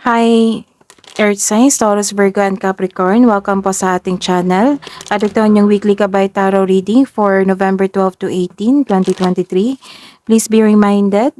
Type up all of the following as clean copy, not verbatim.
Hi, Earth Signs, Taurus, Virgo, and Capricorn. Welcome po sa ating channel. At ito ang yung weekly Gabay Tarot reading for November 12 to 18, 2023. Please be reminded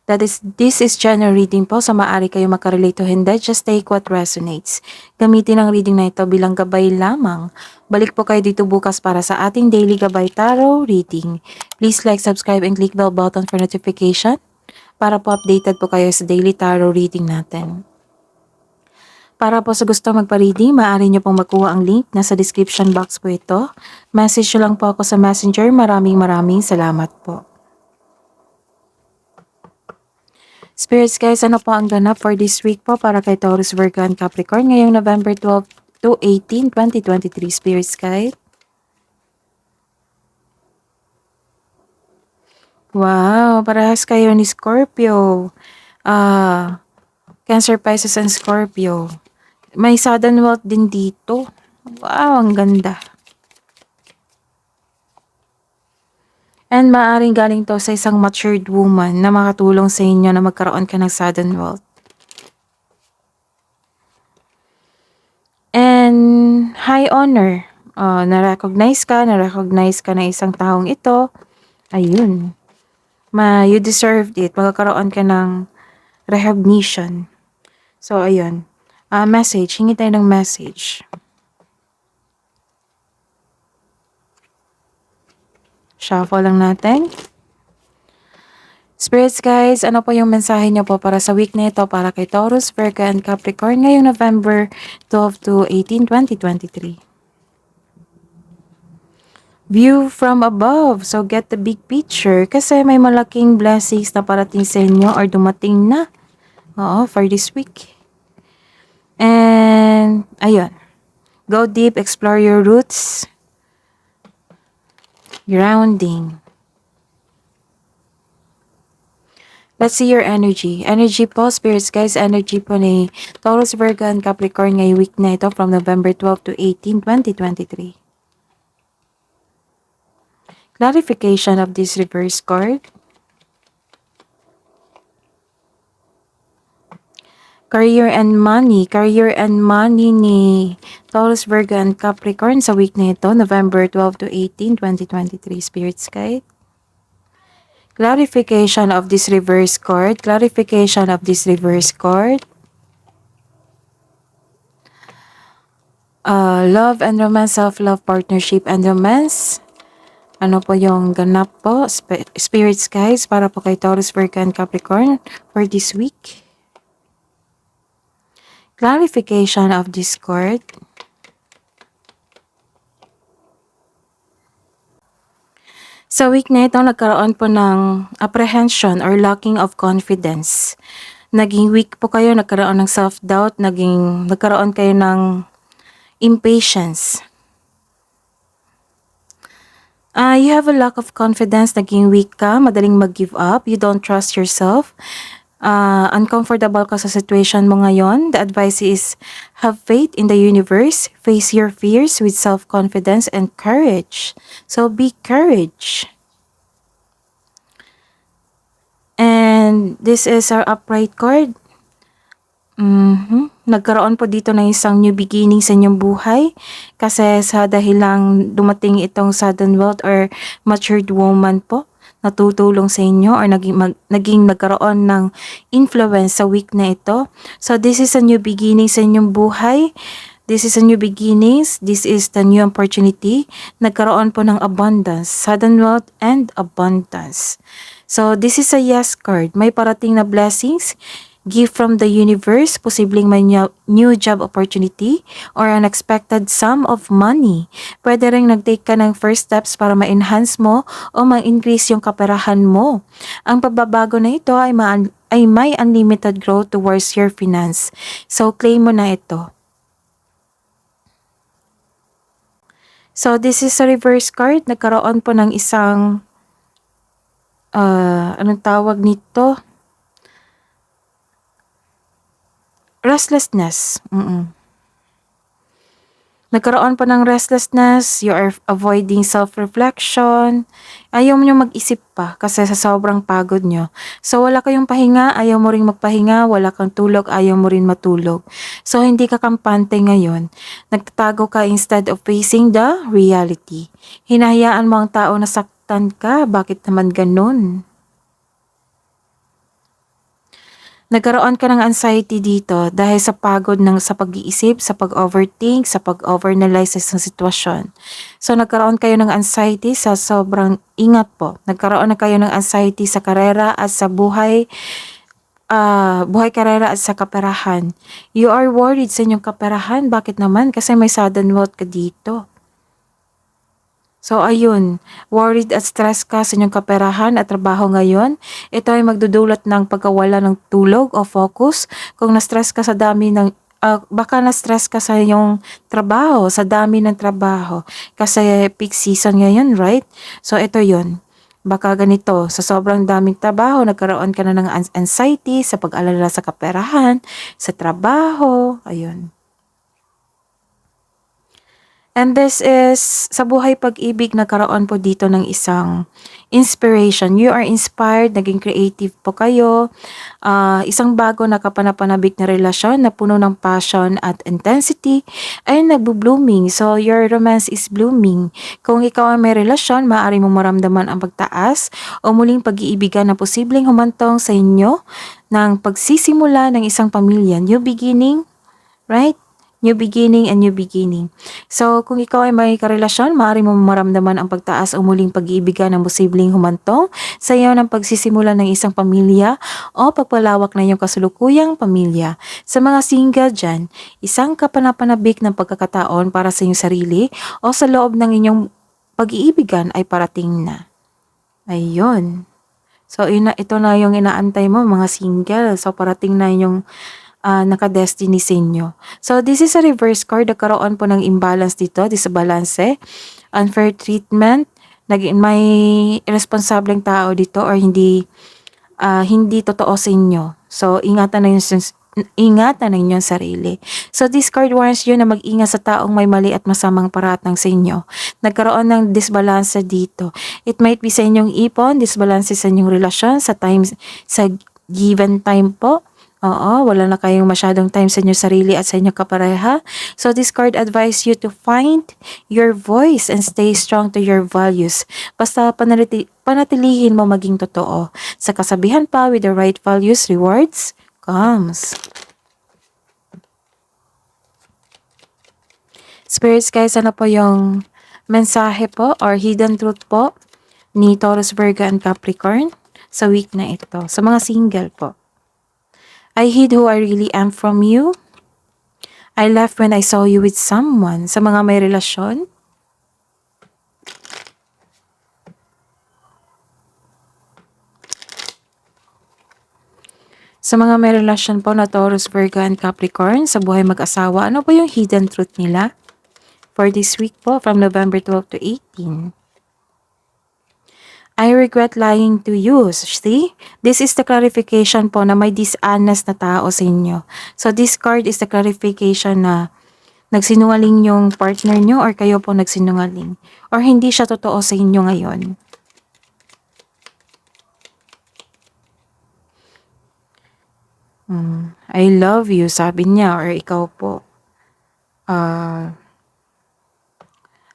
that this is general reading po, so maaari kayo makarelate o hindi. Just take what resonates. Gamitin ang reading na ito bilang gabay lamang. Balik po kayo dito bukas para sa ating daily Gabay Tarot reading. Please like, subscribe, and click bell button for notification para po updated po kayo sa daily tarot reading natin. Para po sa gusto magpa-reading, maaari nyo pong makuha ang link. Nasa description box po ito. Message nyo lang po ako sa messenger. Maraming salamat po. Spirits guys, ano po ang ganap for this week po para kay Taurus, Virgo, and Capricorn ngayong November 12 to 18, 2023. Spirits guys. Wow, parehas kayo ni Scorpio. Cancer, Pisces, and Scorpio. May sudden wealth din dito. Wow, ang ganda. And maaaring galing to sa isang matured woman na makatulong sa inyo na magkaroon ka ng sudden wealth. And high honor. Na-recognize ka ng isang taong ito. Ayun. You deserved it. Magkakaroon ka ng recognition. So, ayun. Message. Hingi tayo ng message. Shuffle lang natin. Spirits guys, ano po yung mensahe niyo po para sa week na ito para kay Taurus, Virgo, and Capricorn ngayong November 12 to 18, 2023? View from above. So get the big picture kasi may malaking blessings na parating sa inyo or dumating na. For this week. And ayun. Go deep, explore your roots. Grounding. Let's see your energy. Energy po, spirits guys. Energy po ni Taurus, Virgo, and Capricorn ngayong week na ito from November 12 to 18, 2023. Clarification of this reverse card. Career and money. Career and money ni Taurus, Virgo, and Capricorn sa week na ito, November 12 to 18, 2023. Spirits guide. Clarification of this reverse card. Clarification of this reverse card. Love and romance, self-love, partnership, and romance. Ano po yung ganap po? Spirits guys, para po kay Taurus, Virgo, and Capricorn for this week. Clarification of this card. Sa week na ito, nagkaroon po ng apprehension or lacking of confidence. Naging weak po kayo, nagkaroon ng self-doubt, nagkaroon kayo ng impatience. You have a lack of confidence, naging weak ka, madaling mag-give up, you don't trust yourself. Uncomfortable ka sa situation mo ngayon. The advice is have faith in the universe, face your fears with self-confidence and courage. So be courage. And this is our upright card. Nagkaroon po dito ng isang new beginning sa inyong buhay kasi sa dahilang dumating itong sudden wealth or matured woman po natutulong sa inyo or naging nagkaroon ng influence sa week na ito. So this is a new beginning sa inyong buhay. This is a new beginnings. This is the new opportunity. Nagkaroon po ng abundance, sudden wealth and abundance. So this is a yes card. May parating na blessings, gift from the universe, posibleng may new job opportunity or unexpected sum of money. Pwede rin nag-take ka ng first steps para ma-enhance mo o ma-increase yung kaperahan mo. Ang pagbabago na ito ay may unlimited growth towards your finance. So claim mo na ito. So this is a reverse card. Nagkaroon po ng isang anong tawag nito? Restlessness. Nagkaroon pa ng restlessness, you are avoiding self-reflection, ayaw nyo mag-isip pa kasi sa sobrang pagod nyo. So wala kayong pahinga, ayaw mo ring magpahinga, wala kang tulog, ayaw mo rin matulog. So hindi ka kampante ngayon. Nagtatago ka instead of facing the reality. Hinahayaan mo ang tao na saktan ka, bakit naman ganun? Nagkaroon ka ng anxiety dito dahil sa pagod sa pag-iisip, sa pag-overthink, sa pag-overanalyze sa sitwasyon. So nagkaroon kayo ng anxiety sa sobrang ingat po. Nagkaroon na kayo ng anxiety sa karera at sa buhay karera at sa kaperahan. You are worried sa inyong kaperahan. Bakit naman? Kasi may sudden wealth ka dito. So ayun, worried at stress ka sa inyong kaperahan at trabaho ngayon. Ito ay magdudulot ng pagkawala ng tulog o focus. Kung na-stress ka sa dami ng baka na-stress ka sa iyong trabaho, sa dami ng trabaho. Kasi peak season ngayon, right? So ito yun. Baka ganito, sa sobrang daming trabaho, nagkaroon ka na ng anxiety sa pag-alala sa kaperahan, sa trabaho, ayun. And this is, sa buhay pag-ibig, nagkaroon po dito ng isang inspiration. You are inspired, naging creative po kayo. Isang bago na kapanapanabik na relasyon na puno ng passion at intensity ay nagbo-blooming. So, your romance is blooming. Kung ikaw ay may relasyon, maaari mo maramdaman ang pagtaas o muling pag-iibigan na posibleng humantong sa inyo ng pagsisimula ng isang pamilya. New beginning, right? New beginning and new beginning. So, kung ikaw ay may karelasyon, maaari mo maramdaman ang pagtaas o muling pag-iibigan ng posibleng humantong sa iyo ng pagsisimula ng isang pamilya o pagpalawak na iyong kasulukuyang pamilya. Sa mga single dyan, isang kapanapanabik ng pagkakataon para sa iyong sarili o sa loob ng inyong pag-iibigan ay parating na. Ayun. So, ito na yung inaantay mo, mga single. So, parating na yung naka-destiny sa inyo. So, this is a reverse card. Nagkaroon po ng imbalance dito, disbalance, unfair treatment, may irresponsableng tao dito or hindi totoo sa inyo. So, ingatan na inyong sarili. So, this card warns you na mag-ingat sa taong may mali at masamang paratang sa inyo. Nagkaroon ng disbalance dito. It might be sa inyong ipon, disbalance sa inyong relasyon, sa given time po. Oo, wala na kayong masyadong time sa inyong sarili at sa inyong kapareha. So this card advise you to find your voice and stay strong to your values. Basta panatilihin mo maging totoo. Sa kasabihan pa, with the right values, rewards comes. Spirits guys, ano po yung mensahe po or hidden truth po ni Taurus, Virgo, and Capricorn sa week na ito? Sa mga single po. I hid who I really am from you. I left when I saw you with someone. Sa mga may relasyon. Sa mga may relasyon po na Taurus, Virgo, and Capricorn, sa buhay mag-asawa, ano po yung hidden truth nila? For this week po, from November 12 to 18. I regret lying to you. See? This is the clarification po na may dishonest na tao sa inyo. So this card is the clarification na nagsinungaling yung partner nyo or kayo po nagsinungaling. Or hindi siya totoo sa inyo ngayon. I love you, sabi niya, or ikaw po.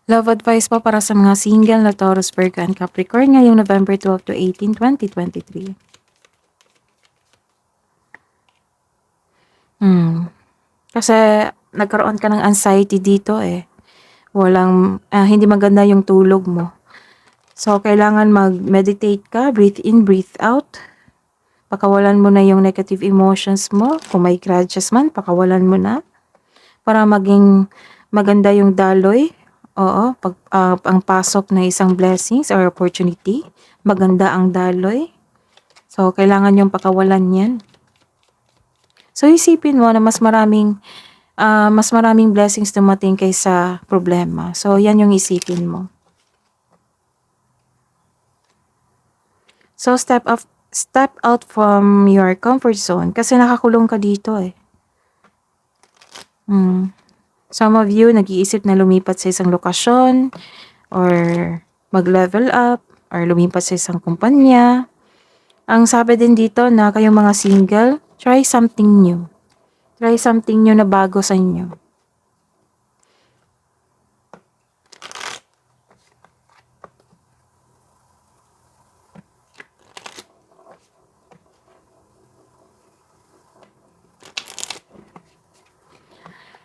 Love advice po para sa mga single na Taurus, Virgo, and Capricorn ngayong November 12 to 18, 2023. Kasi nagkaroon ka ng anxiety dito eh. Hindi maganda yung tulog mo. So, kailangan mag-meditate ka, breathe in, breathe out. Pakawalan mo na yung negative emotions mo. Kung may grudges man, pakawalan mo na. Para maging maganda yung daloy. Oo, ang pasok na isang blessings or opportunity. Maganda ang daloy. So, kailangan yung pakawalan yan. So, isipin mo na mas maraming blessings dumating kaysa problema. So, yan yung isipin mo. So, step out from your comfort zone kasi nakakulong ka dito eh. Some of you nag-iisip na lumipat sa isang lokasyon or mag-level up or lumipat sa isang kumpanya. Ang sabi din dito na kayong mga single, try something new. Try something new na bago sa inyo.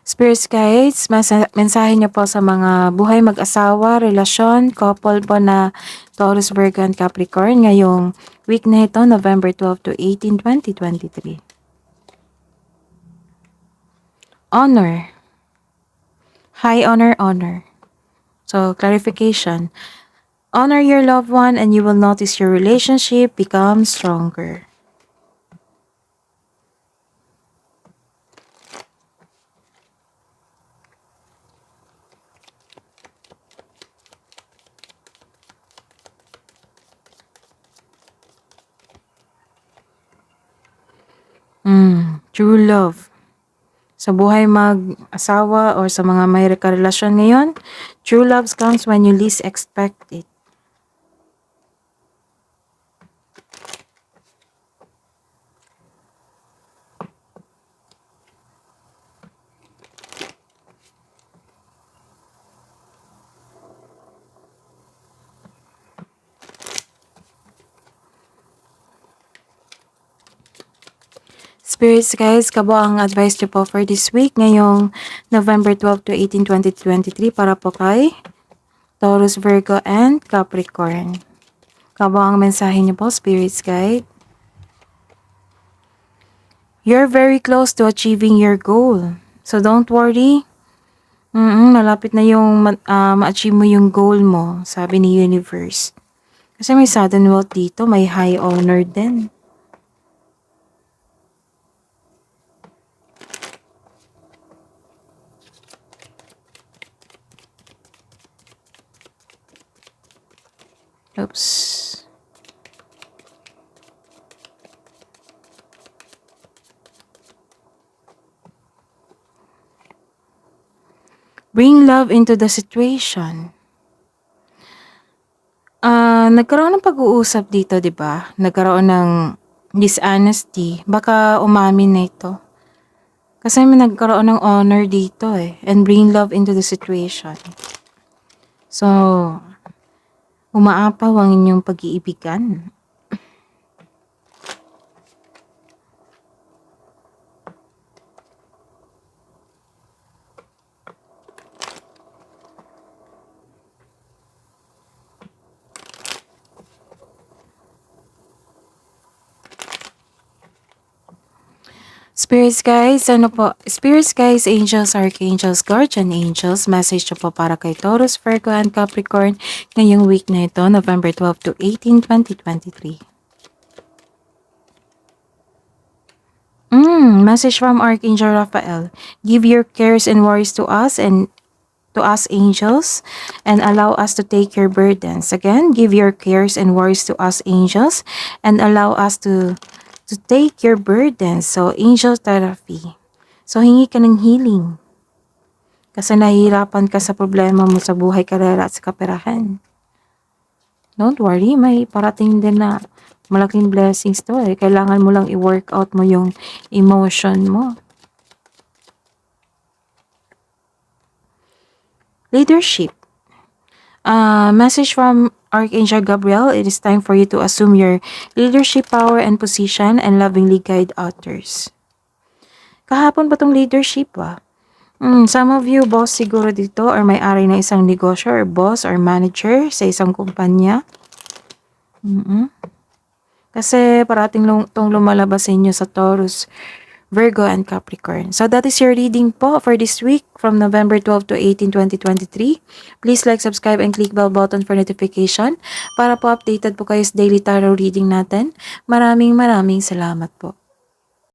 Spirits guides, mensahe niyo po sa mga buhay mag-asawa, relasyon, couple po na Taurus, Virgo, and Capricorn ngayong week na ito, November 12 to 18, 2023. Honor. High honor, honor. So, clarification. Honor your loved one and you will notice your relationship become stronger. True love. Sa buhay mag-asawa or sa mga may karelasyon ngayon, true love comes when you least expect it. Spirits guys, kabo ang advice nyo po for this week ngayong November 12 to 18, 2023 para po kay Taurus, Virgo, and Capricorn. Kabo ang mensahe nyo po, Spirits guide. You're very close to achieving your goal. So don't worry. Malapit na yung ma-achieve mo yung goal mo, sabi ni Universe. Kasi may sudden wealth dito, may high honor din. Oops. Bring love into the situation. Nagkaroon ng pag-uusap dito, di ba? Nagkaroon ng dishonesty. Baka umamin na ito. Kasi may nagkaroon ng honor dito eh. And bring love into the situation. So, umaapaw ang inyong pag-iibigan. Spirits guys, Spirits guys, angels, archangels, guardian angels, message po para kay Taurus, Virgo, and Capricorn ngayong week na ito, November 12 to 18, 2023. Message from Archangel Raphael. Give your cares and worries to us and to us angels and allow us to take your burdens. Again, give your cares and worries to us angels and allow us to take your burdens. So, angel therapy. So, hingi ka ng healing. Kasi nahihirapan ka sa problema mo sa buhay, karera at sa kaperahan. Don't worry, may parating din na malaking blessings to eh. Kailangan mo lang i-work out mo yung emotion mo. Leadership. Message from Archangel Gabriel, it is time for you to assume your leadership power and position and lovingly guide others. Kahapon ba tong leadership ba? Some of you, boss siguro dito or may-ari na isang negosyo or boss or manager sa isang kumpanya. Kasi parating itong lumalabas sa inyo sa Taurus, Virgo, and Capricorn. So that is your reading po for this week from November 12 to 18, 2023. Please like, subscribe, and click bell button for notification para po updated po kayo sa daily tarot reading natin. Maraming salamat po.